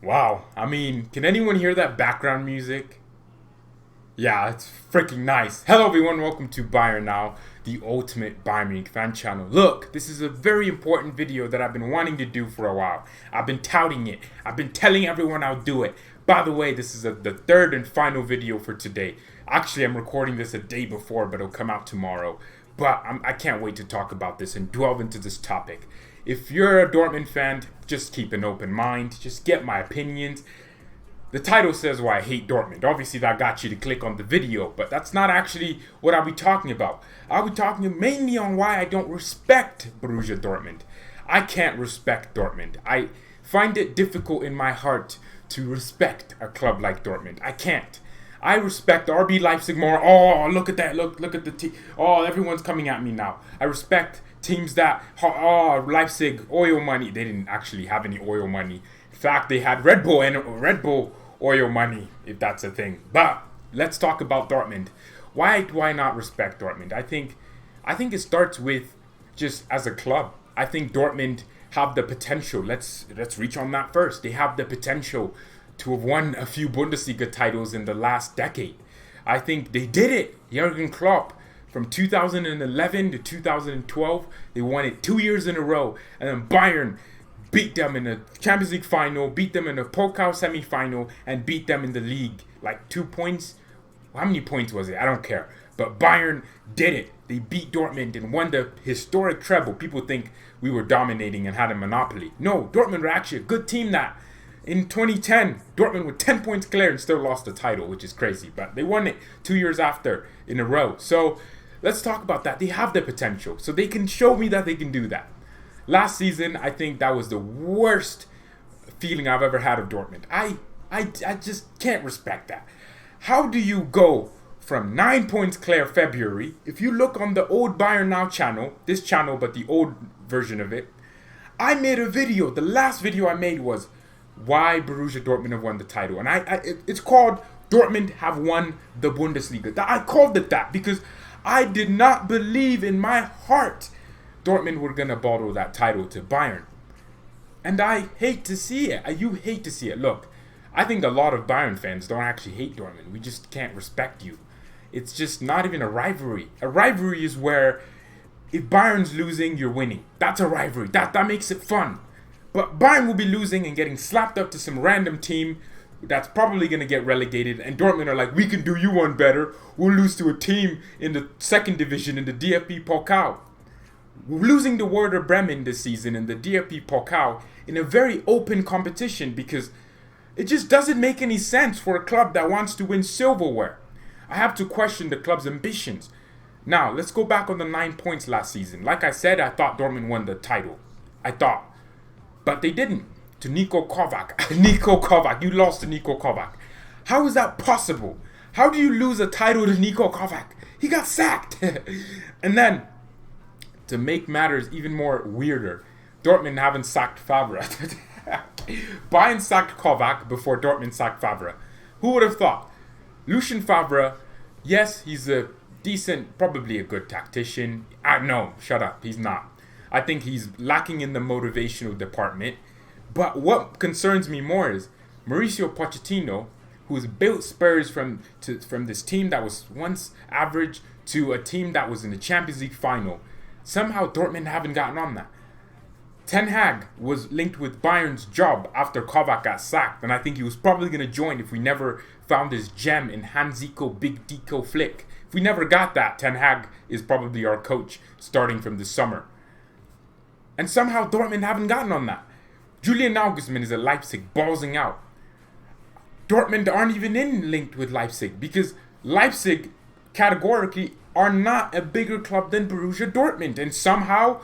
Wow, I mean, can anyone hear that background music? Yeah, it's freaking nice. Hello everyone, welcome to BayernNow, the ultimate Bayern Munich fan channel. Look, this is a very important video that I've been wanting to do for a while. I've been touting it. I've been telling everyone I'll do it. By the way, this is the third and final video for today. Actually, I'm recording this a day before, but it'll come out tomorrow. But I can't wait to talk about this and delve into this topic. If you're a Dortmund fan, just keep an open mind. Just get my opinions. The title says why I hate Dortmund. Obviously, that got you to click on the video, but that's not actually what I'll be talking about. I'll be talking mainly on why I don't respect Borussia Dortmund. I can't respect Dortmund. I find it difficult in my heart to respect a club like Dortmund. I can't. I respect RB Leipzig more. Oh, look at that. Look at the team. Oh, everyone's coming at me now. I respect teams that, Leipzig, oil money. They didn't actually have any oil money. In fact, they had Red Bull oil money, if that's a thing. But let's talk about Dortmund. Why do I not respect Dortmund? I think it starts with just as a club. I think Dortmund have the potential. Let's reach on that first. They have the potential to have won a few Bundesliga titles in the last decade. I think they did it. Jurgen Klopp, from 2011 to 2012, they won it 2 years in a row. And then Bayern beat them in the Champions League final, beat them in the Pokal semi-final, and beat them in the league. Like 2 points. How many points was it? I don't care. But Bayern did it. They beat Dortmund and won the historic treble. People think we were dominating and had a monopoly. No, Dortmund were actually a good team that. In 2010, Dortmund with 10 points clear and still lost the title, which is crazy. But they won it 2 years after in a row. So let's talk about that. They have the potential. So they can show me that they can do that. Last season, I think that was the worst feeling I've ever had of Dortmund. I just can't respect that. How do you go from 9 points clear February? If you look on the old Bayern Now channel, this channel but the old version of it, I made a video. The last video I made was why Borussia Dortmund have won the title. And it's called Dortmund have won the Bundesliga. I called it that because I did not believe in my heart Dortmund were going to bottle that title to Bayern. And I hate to see it. You hate to see it. Look, I think a lot of Bayern fans don't actually hate Dortmund. We just can't respect you. It's just not even a rivalry. A rivalry is where if Bayern's losing, you're winning. That's a rivalry. That makes it fun. But Bayern will be losing and getting slapped up to some random team that's probably going to get relegated. And Dortmund are like, we can do you one better. We'll lose to a team in the second division in the DFB Pokal. We're losing to Werder Bremen this season in the DFB Pokal in a very open competition because it just doesn't make any sense for a club that wants to win silverware. I have to question the club's ambitions. Now, let's go back on the 9 points last season. Like I said, I thought Dortmund won the title. I thought. But they didn't. To Niko Kovac. Niko Kovac. You lost to Niko Kovac. How is that possible? How do you lose a title to Niko Kovac? He got sacked. And then, to make matters even more weirder, Dortmund haven't sacked Favre. Bayern sacked Kovac before Dortmund sacked Favre. Who would have thought? Lucien Favre, yes, he's a decent, probably a good tactician. No, shut up. He's not. I think he's lacking in the motivational department. But what concerns me more is Mauricio Pochettino, who has built Spurs from this team that was once average to a team that was in the Champions League final. Somehow Dortmund haven't gotten on that. Ten Hag was linked with Bayern's job after Kovac got sacked, and I think he was probably going to join if we never found his gem in Hansiko Big Deco Flick. If we never got that, Ten Hag is probably our coach starting from this summer. And somehow Dortmund haven't gotten on that. Julian Nagelsmann is at Leipzig, ballsing out. Dortmund aren't even linked with Leipzig because Leipzig categorically are not a bigger club than Borussia Dortmund. And somehow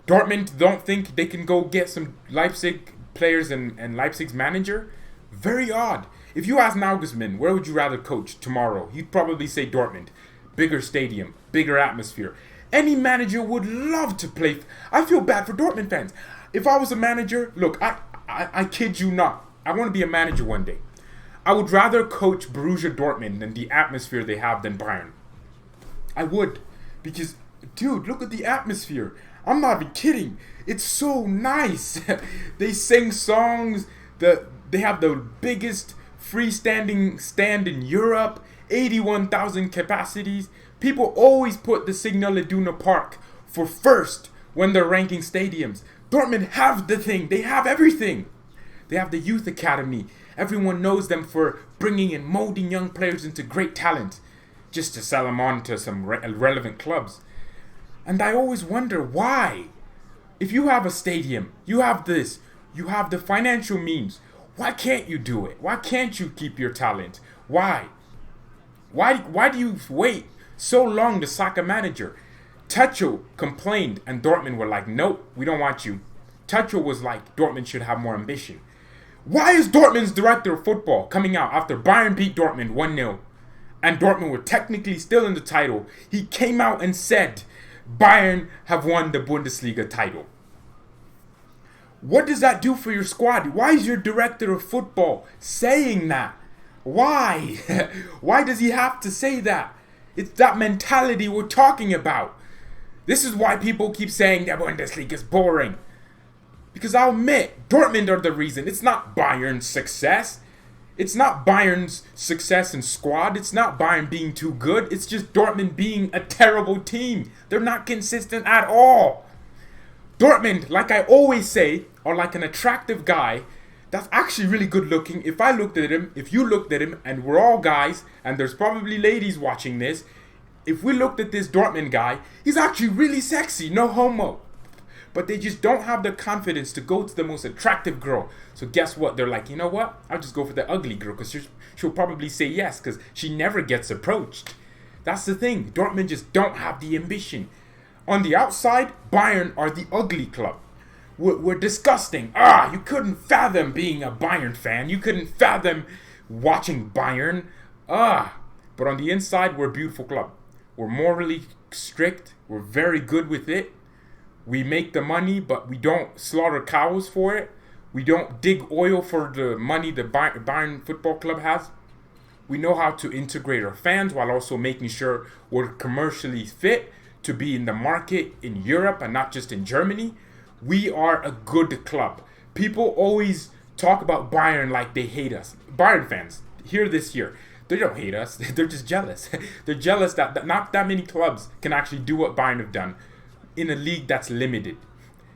Dortmund don't think they can go get some Leipzig players and Leipzig's manager. Very odd. If you ask Nagelsmann, where would you rather coach tomorrow? He'd probably say Dortmund. Bigger stadium, bigger atmosphere. Any manager would love to play. I feel bad for Dortmund fans. If I was a manager, look, I kid you not. I want to be a manager one day. I would rather coach Borussia Dortmund than the atmosphere they have than Bayern. I would. Because, dude, look at the atmosphere. I'm not even kidding. It's so nice. They sing songs. They have the biggest freestanding stand in Europe, 81,000 capacities. People always put the Signal Iduna Park for first when they're ranking stadiums. Dortmund have the thing. They have everything. They have the youth academy. Everyone knows them for bringing and molding young players into great talent, just to sell them on to some relevant clubs. And I always wonder why. If you have a stadium, you have this, you have the financial means, why can't you do it? Why can't you keep your talent? Why? Why do you wait so long to sack a manager? Tuchel complained and Dortmund were like, nope, we don't want you. Tuchel was like, Dortmund should have more ambition. Why is Dortmund's director of football coming out after Bayern beat Dortmund 1-0 and Dortmund were technically still in the title? He came out and said, Bayern have won the Bundesliga title. What does that do for your squad? Why is your director of football saying that? Why? Why does he have to say that? It's that mentality we're talking about. This is why people keep saying the Bundesliga is boring. Because I'll admit, Dortmund are the reason. It's not Bayern's success. It's not Bayern's success in squad. It's not Bayern being too good. It's just Dortmund being a terrible team. They're not consistent at all. Dortmund, like I always say, are like an attractive guy that's actually really good looking. If I looked at him, if you looked at him, and we're all guys, and there's probably ladies watching this, if we looked at this Dortmund guy, he's actually really sexy, no homo. But they just don't have the confidence to go to the most attractive girl. So guess what? They're like, you know what? I'll just go for the ugly girl because she'll probably say yes because she never gets approached. That's the thing. Dortmund just don't have the ambition. On the outside, Bayern are the ugly club. We're disgusting. You couldn't fathom being a Bayern fan. You couldn't fathom watching Bayern. But on the inside, we're a beautiful club. We're morally strict. We're very good with it. We make the money, but we don't slaughter cows for it. We don't dig oil for the money the Bayern Football Club has. We know how to integrate our fans while also making sure we're commercially fit to be in the market in Europe and not just in Germany. We are a good club. People always talk about Bayern like they hate us. Bayern fans, hear this here. They don't hate us. They're just jealous. They're jealous that not that many clubs can actually do what Bayern have done in a league that's limited.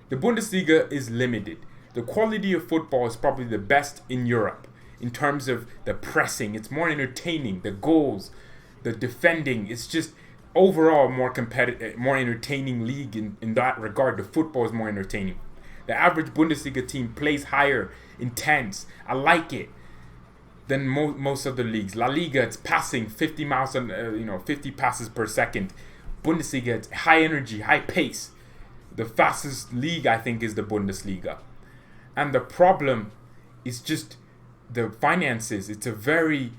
The Bundesliga is limited. The quality of football is probably the best in Europe in terms of the pressing. It's more entertaining. The goals, the defending. It's just overall more competitive, more entertaining league in that regard. The football is more entertaining. The average Bundesliga team plays higher, intense. I like it than most of the leagues. La Liga, it's passing 50 miles on 50 passes per second. Bundesliga, it's high energy, high pace. The fastest league, I think, is the Bundesliga. And the problem is just the finances. It's a very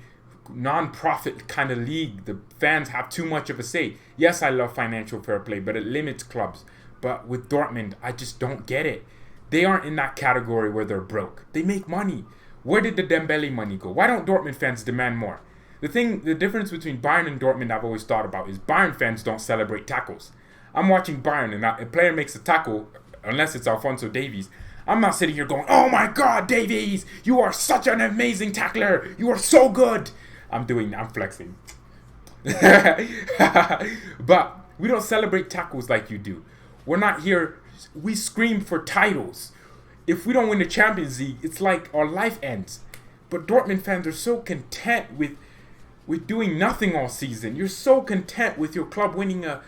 non-profit kind of league. The fans have too much of a say. Yes, I love financial fair play, but it limits clubs. But with Dortmund, I just don't get it. They aren't in that category where they're broke. They make money. Where did the Dembele money go? Why don't Dortmund fans demand more? The difference between Bayern and Dortmund I've always thought about is Bayern fans don't celebrate tackles. I'm watching Bayern and a player makes a tackle, unless it's Alphonso Davies. I'm not sitting here going, oh my God, Davies, you are such an amazing tackler. You are so good. I'm flexing. But we don't celebrate tackles like you do. We're not here. We scream for titles. If we don't win the Champions League, it's like our life ends. But Dortmund fans are so content with doing nothing all season. You're so content with your club winning a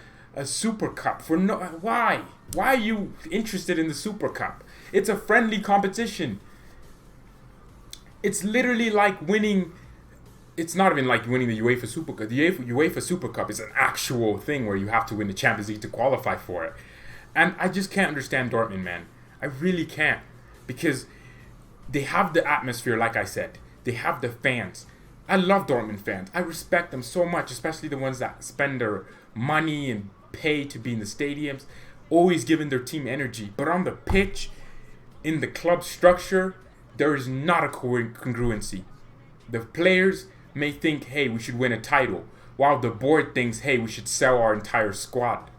Super Cup. Why? Why are you interested in the Super Cup? It's a friendly competition. It's literally like winning. It's not even like winning the UEFA Super Cup. The UEFA Super Cup is an actual thing where you have to win the Champions League to qualify for it. And I just can't understand Dortmund, man. I really can't. Because they have the atmosphere, like I said. They have the fans. I love Dortmund fans. I respect them so much, especially the ones that spend their money and pay to be in the stadiums, always giving their team energy. But on the pitch, in the club structure, there is not a congruency. The players may think, hey, we should win a title, while the board thinks, hey, we should sell our entire squad.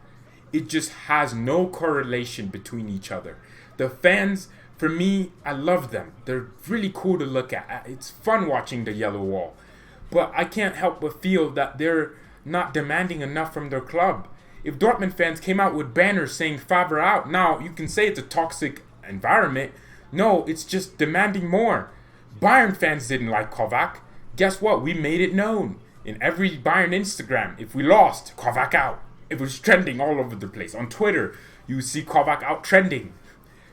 It just has no correlation between each other. The fans For me, I love them. They're really cool to look at. It's fun watching the yellow wall. But I can't help but feel that they're not demanding enough from their club. If Dortmund fans came out with banners saying Favre out, now you can say it's a toxic environment. No, it's just demanding more. Bayern fans didn't like Kovac. Guess what? We made it known. In every Bayern Instagram, if we lost, Kovac out. It was trending all over the place. On Twitter, you would see Kovac out trending.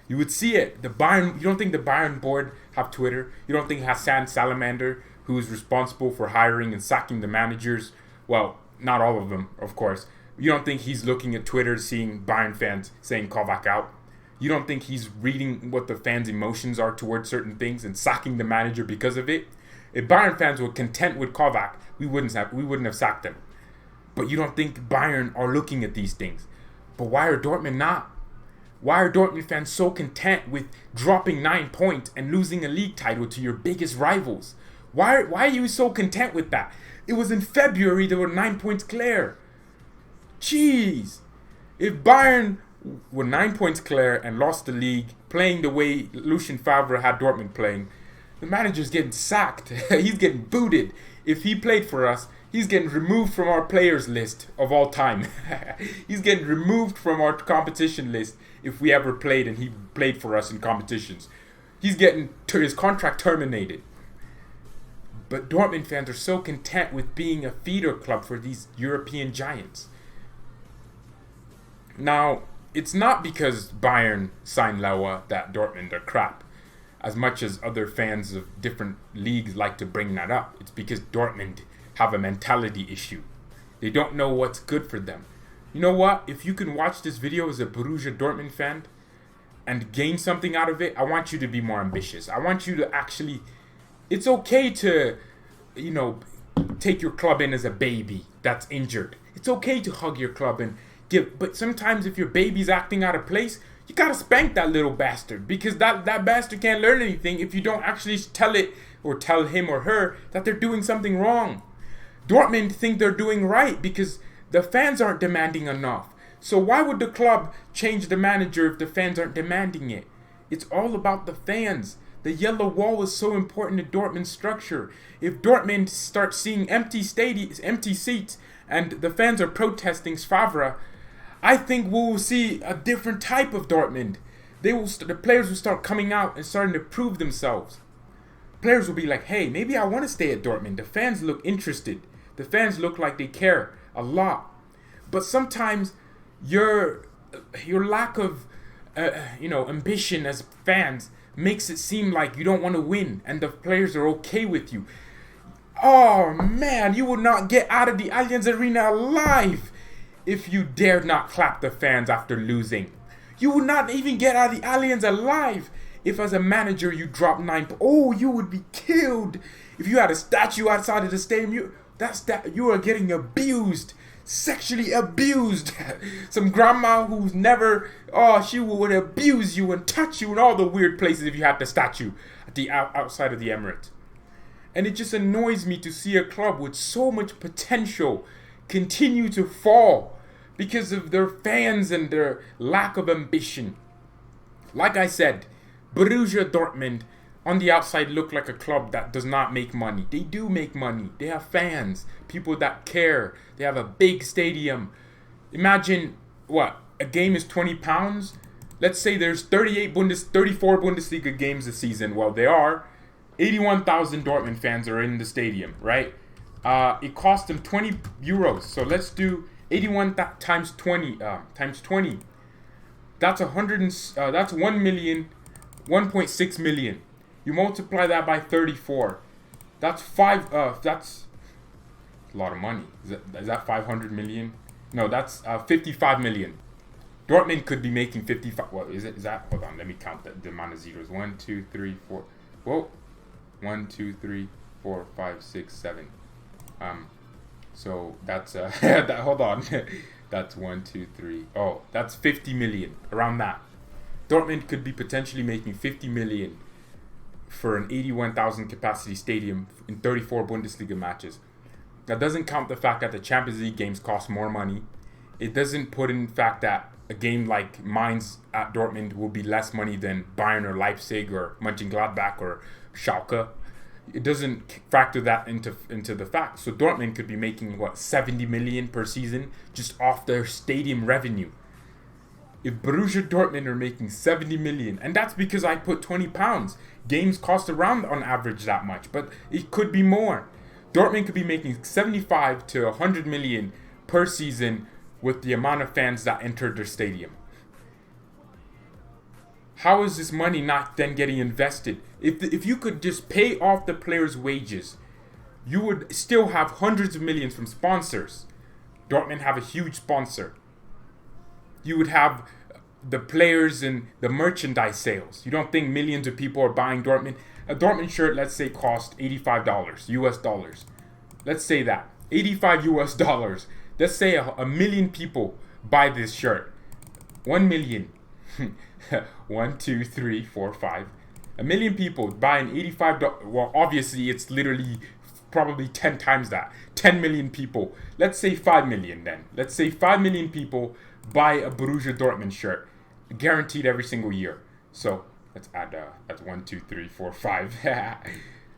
You would see it. You don't think the Bayern board have Twitter? You don't think Hassan Salamander, who is responsible for hiring and sacking the managers, well, not all of them, of course. You don't think he's looking at Twitter, seeing Bayern fans saying Kovac out? You don't think he's reading what the fans' emotions are towards certain things and sacking the manager because of it? If Bayern fans were content with Kovac, we wouldn't have sacked him. But you don't think Bayern are looking at these things. But why are Dortmund not? Why are Dortmund fans so content with dropping 9 points and losing a league title to your biggest rivals? Why are you so content with that? It was in February they were 9 points clear. Jeez. If Bayern were 9 points clear and lost the league, playing the way Lucien Favre had Dortmund playing, the manager's getting sacked. He's getting booted. If he played for us, he's getting removed from our players list of all time. He's getting removed from our competition list if we ever played and he played for us in competitions. He's getting his contract terminated. But Dortmund fans are so content with being a feeder club for these European giants. Now, it's not because Bayern signed Lewa that Dortmund are crap, as much as other fans of different leagues like to bring that up. It's because Dortmund have a mentality issue. They don't know what's good for them. You know what? If you can watch this video as a Borussia Dortmund fan and gain something out of it, I want you to be more ambitious. I want you to actually... It's okay to, take your club in as a baby that's injured. It's okay to hug your club and give... But sometimes if your baby's acting out of place, you gotta spank that little bastard, because that bastard can't learn anything if you don't actually tell it or tell him or her that they're doing something wrong. Dortmund think they're doing right because the fans aren't demanding enough. So why would the club change the manager if the fans aren't demanding it? It's all about the fans. The yellow wall is so important to Dortmund's structure. If Dortmund starts seeing empty seats, and the fans are protesting Favre, I think we'll see a different type of Dortmund. The players will start coming out and starting to prove themselves. Players will be like, hey, maybe I want to stay at Dortmund. The fans look interested. The fans look like they care a lot. But sometimes your lack of ambition as fans makes it seem like you don't want to win and the players are okay with you. Oh man, you will not get out of the Allianz Arena alive if you dared not clap the fans after losing. You would not even get out of the Allianz alive if as a manager you dropped 9 points. Oh, you would be killed. If you had a statue outside of the stadium, you are getting abused. Sexually abused. Some grandma who's never, she would abuse you and touch you in all the weird places if you had the statue at the outside of the Emirates. And it just annoys me to see a club with so much potential continue to fall because of their fans and their lack of ambition. Like I said, Borussia Dortmund on the outside look like a club that does not make money. They do make money. They have fans, people that care. They have a big stadium. Imagine, a game is £20? Let's say there's 34 Bundesliga games this season. Well, there are. 81,000 Dortmund fans are in the stadium, right? It cost them €20. So let's do 81 times 20. That's 1.6 million. You multiply that by 34. That's that's a lot of money. Is that 500 million? No, that's 55 million. Dortmund could be making 55. Well, is that? Hold on, let me count the amount of zeros. 1, 2, 3, 4. Whoa. 1, 2, 3, 4, 5, 6, 7. So that's hold on. That's 1, 2, 3. Oh, that's 50 million. Around that. Dortmund could be potentially making 50 million for an 81,000 capacity stadium in 34 Bundesliga matches. That doesn't count the fact that the Champions League games cost more money. it doesn't put in fact that a game like Mainz at Dortmund will be less money than Bayern or Leipzig or Mönchengladbach or Schalke. It doesn't factor that into the fact. So Dortmund could be making 70 million per season just off their stadium revenue. If Borussia Dortmund are making 70 million, and that's because I put £20. Games cost around on average that much, but it could be more. Dortmund could be making 75 to 100 million per season with the amount of fans that entered their stadium. How is this money not then getting invested? If you could just pay off the players' wages, you would still have hundreds of millions from sponsors. Dortmund have a huge sponsor. You would have the players and the merchandise sales. You don't think millions of people are buying Dortmund? A Dortmund shirt, let's say, cost $85 US dollars. Let's say that. $85 US dollars. Let's say a million people buy this shirt. 1 million. 1, 2, 3, 4, 5. A million people buy an $85. Well, obviously, it's literally probably 10 times that. 10 million people. Let's say 5 million then. Let's say 5 million people buy a Borussia Dortmund shirt. Guaranteed every single year. So let's add that's 1, 2, 3, 4, 5.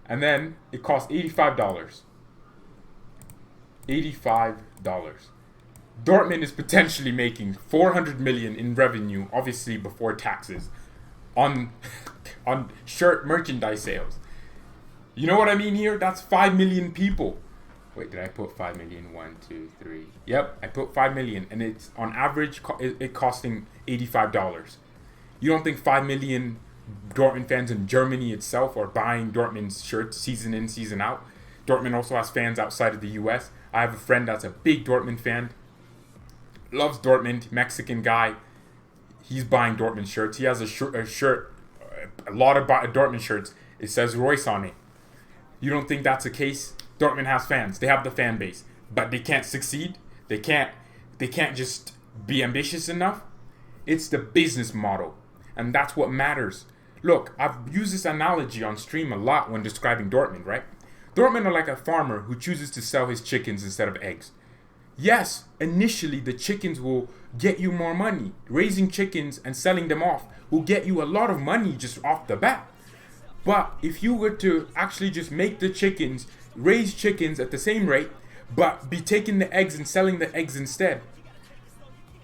And then it costs $85. $85. Dortmund is potentially making 400 million in revenue, obviously before taxes, on shirt merchandise sales. You know what I mean here? That's 5 million people. Wait, did I put 5 million? 1, 2, 3. Yep, I put 5 million, and it's on average it costing $85. You don't think 5 million Dortmund fans in Germany itself are buying Dortmund's shirts season in, season out? Dortmund also has fans outside of the US. I have a friend that's a big Dortmund fan. Loves Dortmund, Mexican guy. He's buying Dortmund shirts. He has a shirt, a lot of Dortmund shirts. It says Royce on it. You don't think that's the case? Dortmund has fans. They have the fan base, but they can't succeed. They can't just be ambitious enough. It's the business model, and that's what matters. Look, I've used this analogy on stream a lot when describing Dortmund, right? Dortmund are like a farmer who chooses to sell his chickens instead of eggs. Yes, initially the chickens will get you more money. Raising chickens and selling them off will get you a lot of money just off the bat. But if you were to actually just make the chickens, raise chickens at the same rate, but be taking the eggs and selling the eggs instead,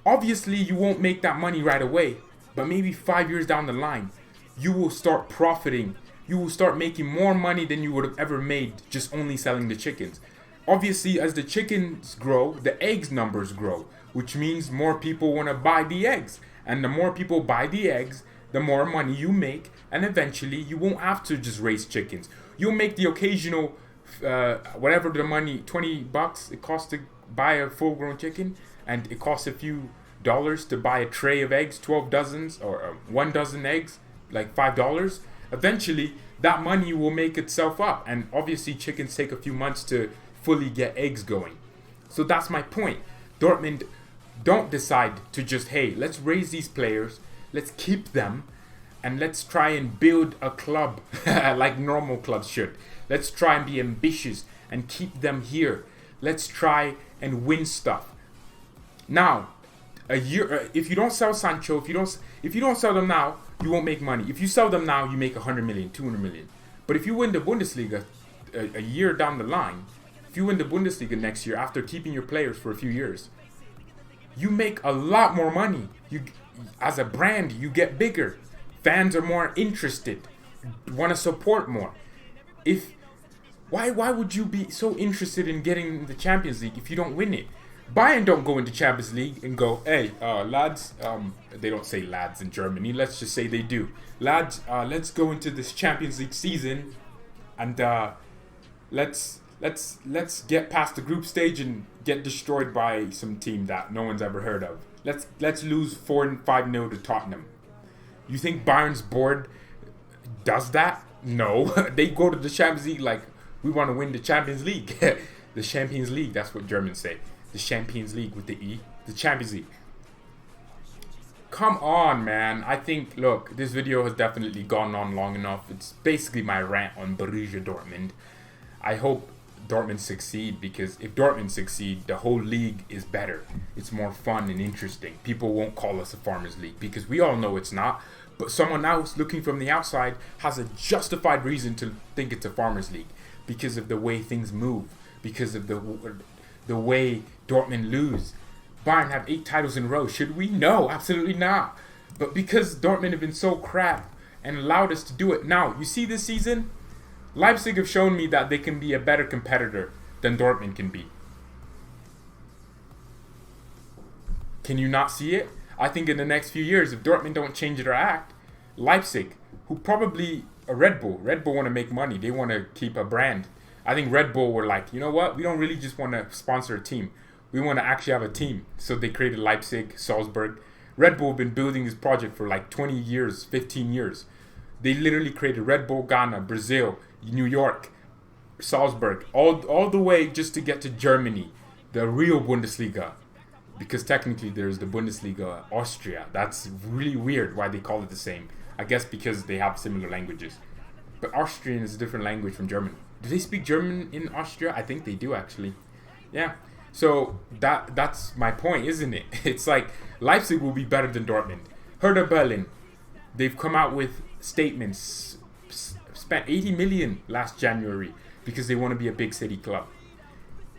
obviously you won't make that money right away. But maybe 5 years down the line, you will start profiting. You will start making more money than you would have ever made just only selling the chickens. Obviously, as the chickens grow, the eggs numbers grow, which means more people want to buy the eggs. And the more people buy the eggs, the more money you make, and eventually you won't have to just raise chickens. You'll make the occasional, whatever the money, $20 it costs to buy a full-grown chicken, and it costs a few dollars to buy a tray of eggs, 12 dozens, or 1 dozen eggs, like $5. Eventually, that money will make itself up, and obviously chickens take a few months to fully get eggs going. So that's my point. Dortmund don't decide to just, hey, let's raise these players, let's keep them, and let's try and build a club like normal clubs should. Let's try and be ambitious and keep them here. Let's try and win stuff. Now, a year, if you don't sell Sancho, if you don't sell them now, you won't make money. If you sell them now, you make 100 million, 200 million. But if you win the Bundesliga a year down the line, if you win the Bundesliga next year after keeping your players for a few years, you make a lot more money. You, as a brand, you get bigger. Fans are more interested, want to support more. Why would you be so interested in getting the Champions League if you don't win it? Bayern don't go into Champions League and go, hey, lads, they don't say lads in Germany, let's just say they do. Lads, let's go into this Champions League season and let's get past the group stage and get destroyed by some team that no one's ever heard of. Let's lose 4-5-0 to Tottenham. You think Bayern's board does that? No. They go to the Champions League like, we want to win the Champions League. The Champions League, that's what Germans say. The Champions League with the E. The Champions League. Come on, man. I think, look, this video has definitely gone on long enough. It's basically my rant on Borussia Dortmund. I hope Dortmund succeed, because if Dortmund succeed, the whole league is better. It's more fun and interesting. People won't call us a farmers league because we all know it's not. But someone else looking from the outside has a justified reason to think it's a farmers league because of the way things move, because of the way Dortmund lose. Bayern have 8 titles in a row. Should we? No, absolutely not. But because Dortmund have been so crap and allowed us to do it. Now, you see this season, Leipzig have shown me that they can be a better competitor than Dortmund can be. Can you not see it? I think in the next few years, if Dortmund don't change their act, Leipzig, who probably a Red Bull want to make money. They want to keep a brand. I think Red Bull were like, you know what? We don't really just want to sponsor a team. We want to actually have a team. So they created Leipzig, Salzburg. Red Bull have been building this project for like 20 years, 15 years. They literally created Red Bull Ghana, Brazil, New York, Salzburg, all the way just to get to Germany, the real Bundesliga. Because technically there's the Bundesliga Austria. That's really weird why they call it the same. I guess because they have similar languages. But Austrian is a different language from German. Do they speak German in Austria? I think they do, actually. Yeah. So that's my point, isn't it? It's like Leipzig will be better than Dortmund. Hertha Berlin, they've come out with statements, spent 80 million last January because they want to be a big city club.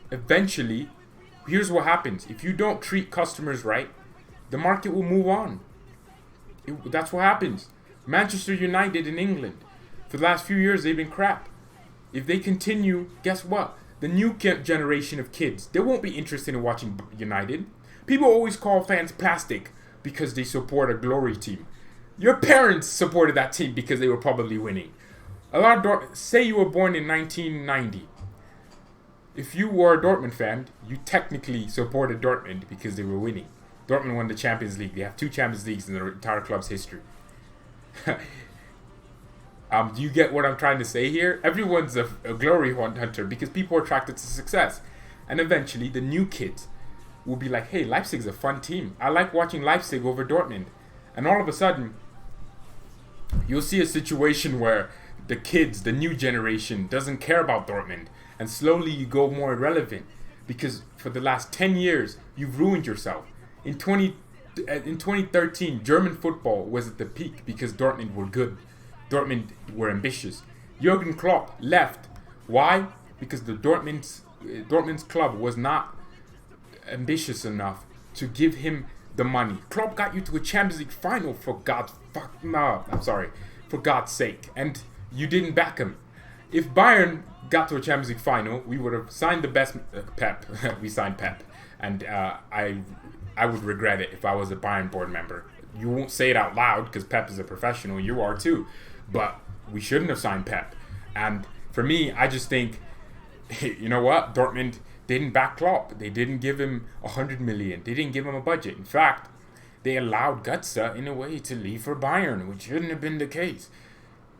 Eventually, here's what happens. If you don't treat customers right, the market will move on. That's what happens. Manchester United in England, for the last few years, they've been crap. If they continue, guess what? The new generation of kids, they won't be interested in watching United. People always call fans plastic because they support a glory team. Your parents supported that team because they were probably winning. A lot of say you were born in 1990. If you were a Dortmund fan, you technically supported Dortmund because they were winning. Dortmund won the Champions League. They have 2 Champions Leagues in their entire club's history. Do you get what I'm trying to say here? Everyone's a glory hunter because people are attracted to success. And eventually, the new kids will be like, hey, Leipzig's a fun team. I like watching Leipzig over Dortmund. And all of a sudden, you'll see a situation where the kids, the new generation, doesn't care about Dortmund. And slowly you go more irrelevant. Because for the last 10 years, you've ruined yourself. In 2013, German football was at the peak because Dortmund were good. Dortmund were ambitious. Jurgen Klopp left. Why? Because the Dortmund's club was not ambitious enough to give him the money. Klopp got you to a Champions League final for God's sake, and you didn't back him. If Bayern got to a Champions League final, we would have signed the best Pep. We signed Pep, and I would regret it if I was a Bayern board member. You won't say it out loud because Pep is a professional. You are too. But we shouldn't have signed Pep. And for me, I just think, you know what? Dortmund didn't back Klopp. They didn't give him 100 million. They didn't give him a budget. In fact, they allowed Götze, in a way, to leave for Bayern, which shouldn't have been the case.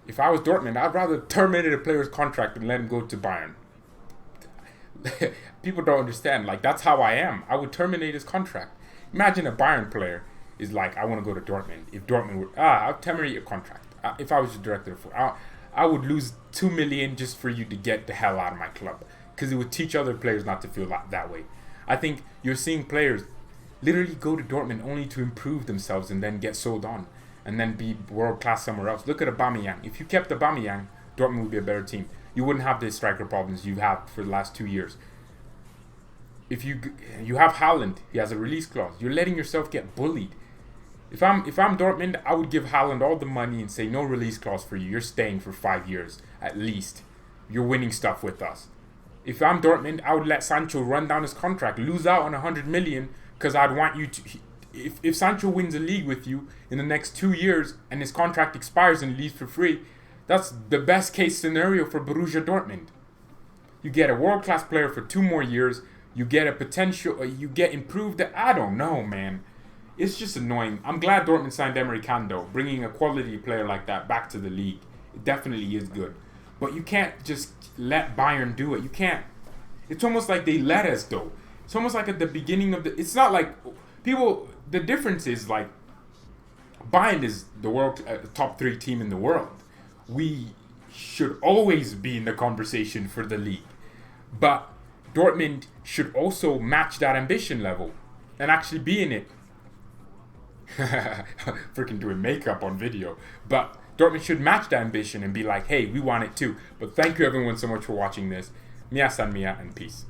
If I was Dortmund, I'd rather terminate a player's contract and let him go to Bayern. People don't understand. Like, that's how I am. I would terminate his contract. Imagine a Bayern player is like, I want to go to Dortmund. If Dortmund would, I'll terminate your contract. If I was the director, I would lose 2 million just for you to get the hell out of my club. Because it would teach other players not to feel that way. I think you're seeing players literally go to Dortmund only to improve themselves and then get sold on. And then be world class somewhere else. Look at Aubameyang. If you kept Aubameyang, Dortmund would be a better team. You wouldn't have the striker problems you've had for the last 2 years. If you have Haaland, he has a release clause. You're letting yourself get bullied. If I'm Dortmund, I would give Haaland all the money and say no release clause for you. You're staying for 5 years at least. You're winning stuff with us. If I'm Dortmund, I would let Sancho run down his contract, lose out on 100 million because I'd want you to. If Sancho wins a league with you in the next 2 years and his contract expires and leaves for free, that's the best case scenario for Borussia Dortmund. You get a world class player for 2 more years. You get a potential. You get improved. I don't know, man. It's just annoying. I'm glad Dortmund signed Emery Kando. Bringing a quality player like that back to the league, it definitely is good. But you can't just let Bayern do it. You can't. It's almost like they let us, though. It's almost like at the beginning of the. It's not like people. The difference is like Bayern is the world top 3 team in the world. We should always be in the conversation for the league. But Dortmund should also match that ambition level and actually be in it. Freaking doing makeup on video. But Dortmund should match that ambition and be like, hey, we want it too. But thank you everyone so much for watching this. Mia san mia and peace.